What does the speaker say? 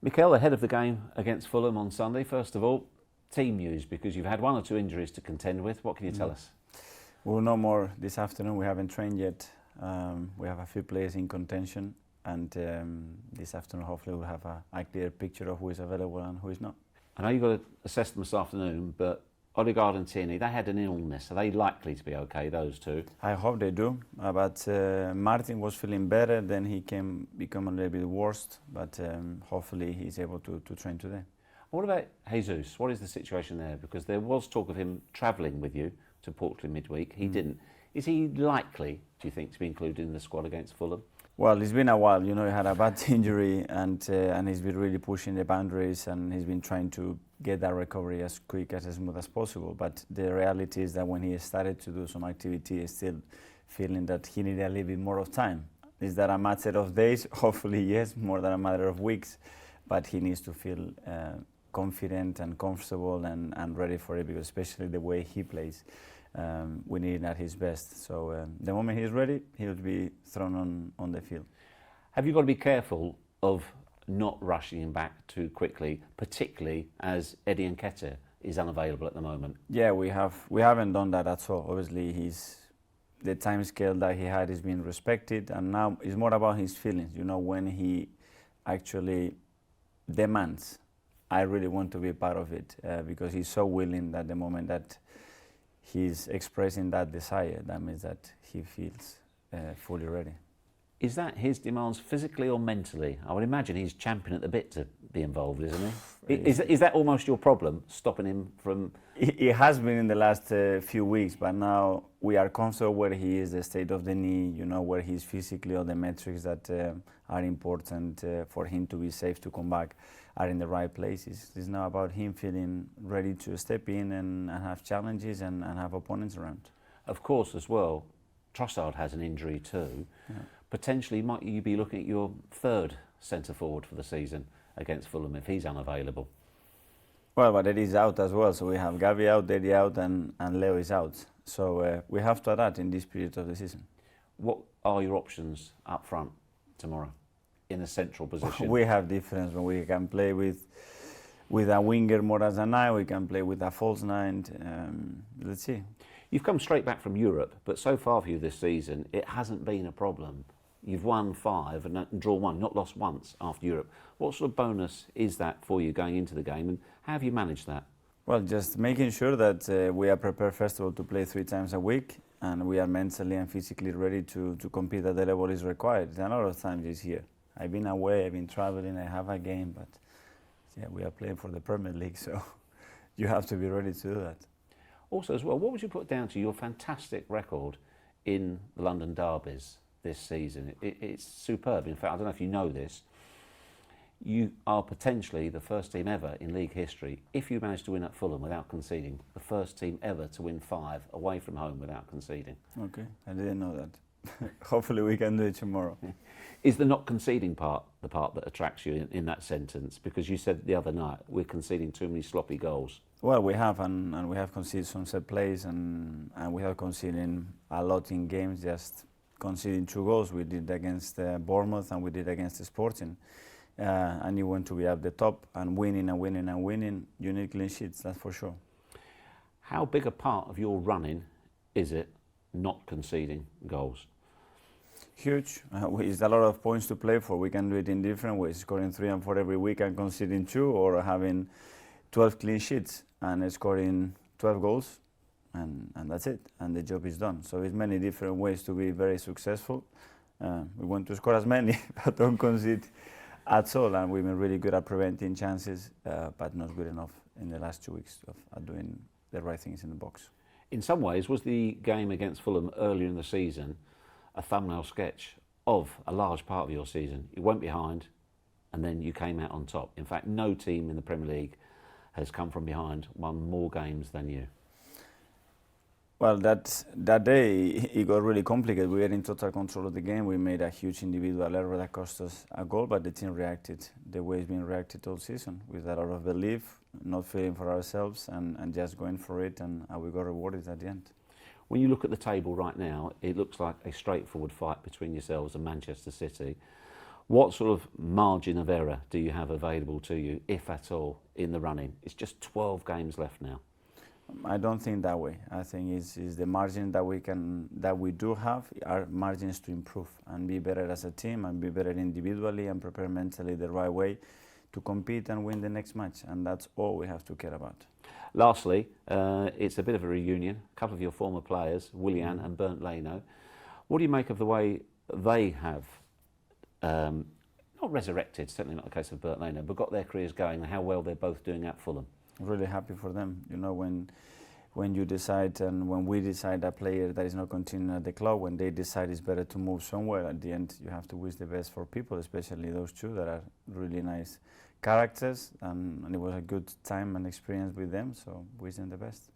Mikel, ahead of the game against Fulham on Sunday, first of all, team news, because you've had one or two injuries to contend with. What can you tell us? We'll know more this afternoon. We haven't trained yet. We have a few players in contention, and this afternoon hopefully we'll have a clear picture of who is available and who is not. I know you've got to assess them this afternoon, but Odegaard and Tierney, they had an illness. Are they likely to be okay, those two? I hope they do, but Martin was feeling better, then he become a little bit worse, but hopefully he's able to train today. What about Jesus? What is the situation there? Because there was talk of him travelling with you to Portland midweek. He didn't. Is he likely, do you think, to be included in the squad against Fulham? Well, it's been a while. You know, he had a bad injury, and he's been really pushing the boundaries, and he's been trying to get that recovery as quick as smooth as possible. But the reality is that when he started to do some activity, he's still feeling that he needed a little bit more of time. Is that a matter of days? Hopefully, yes, more than a matter of weeks. But he needs to feel confident and comfortable and ready for it, because especially the way he plays, we need him at his best. So the moment he's ready, he'll be thrown on the field. Have you got to be careful of not rushing him back too quickly, particularly as Eddie Nketiah is unavailable at the moment? Yeah, we haven't done that at all. Obviously, the time scale that he had is being respected, and now it's more about his feelings. You know, when he actually demands, I really want to be part of it, because he's so willing that the moment that he's expressing that desire, that means that he feels fully ready. Is that his demands physically or mentally? I would imagine he's champing at the bit to be involved, isn't he? Is that almost your problem, stopping him from... It has been in the last few weeks, but now we are comfortable where he is, the state of the knee, you know, where he's physically, all the metrics that are important for him to be safe to come back are in the right places. It's now about him feeling ready to step in and have challenges and have opponents around. Of course, as well, Trossard has an injury too. Yeah. Potentially, might you be looking at your third centre-forward for the season against Fulham if he's unavailable? Well, but Eddie's out as well, so we have Gavi out, Eddie out, and Leo is out. So we have to adapt in this period of the season. What are your options up front tomorrow in a central position? We have difference. When we can play with a winger more as a 9, we can play with a false 9. Let's see. You've come straight back from Europe, but so far for you this season, it hasn't been a problem. You've won 5 and drawn 1, not lost once after Europe. What sort of bonus is that for you going into the game, and how have you managed that? Well, just making sure that we are prepared, first of all, to play 3 times a week, and we are mentally and physically ready to compete at the level is required. And a lot of times it's here. I've been away, I've been traveling, I have a game, but yeah, we are playing for the Premier League, so you have to be ready to do that. Also, as well, what would you put down to your fantastic record in the London derbies this season? It's superb. In fact, I don't know if you know this, you are potentially the first team ever in league history, if you manage to win at Fulham without conceding, the first team ever to win 5 away from home without conceding. Okay, I didn't know that. Hopefully we can do it tomorrow. Is the not conceding part the part that attracts you in that sentence? Because you said the other night, we're conceding too many sloppy goals. Well, we have, and we have conceded some set plays, and we have conceded a lot in games, just conceding 2 goals. We did against Bournemouth and we did against the Sporting. And you want to be at the top and winning and winning and winning. You need clean sheets, that's for sure. How big a part of your running is it not conceding goals? Huge. It's a lot of points to play for. We can do it in different ways, scoring 3 and 4 every week and conceding 2, or having 12 clean sheets and scoring 12 goals, and that's it, and the job is done. So it's many different ways to be very successful. We want to score as many, but don't concede at all, and we've been really good at preventing chances, but not good enough in the last 2 weeks of doing the right things in the box. In some ways, was the game against Fulham earlier in the season a thumbnail sketch of a large part of your season? You went behind and then you came out on top. In fact, no team in the Premier League has come from behind, won more games than you. Well, that day it got really complicated. We were in total control of the game. We made a huge individual error that cost us a goal, but the team reacted the way it's been reacted all season, with a lot of belief, not fearing for ourselves, and just going for it, and we got rewarded at the end. When you look at the table right now, it looks like a straightforward fight between yourselves and Manchester City. What sort of margin of error do you have available to you, if at all, in the running? It's just 12 games left now. I don't think that way. I think it's the margin that we do have are margins to improve and be better as a team and be better individually and prepare mentally the right way to compete and win the next match. And that's all we have to care about. Lastly, it's a bit of a reunion. A couple of your former players, Willian and Bernd Leno. What do you make of the way they have not resurrected, certainly not the case of Bernd Leno, but got their careers going and how well they're both doing at Fulham? Really happy for them. You know, when you decide and when we decide a player that is not continuing at the club, when they decide it's better to move somewhere, at the end you have to wish the best for people, especially those two that are really nice characters, and it was a good time and experience with them, so wish them the best.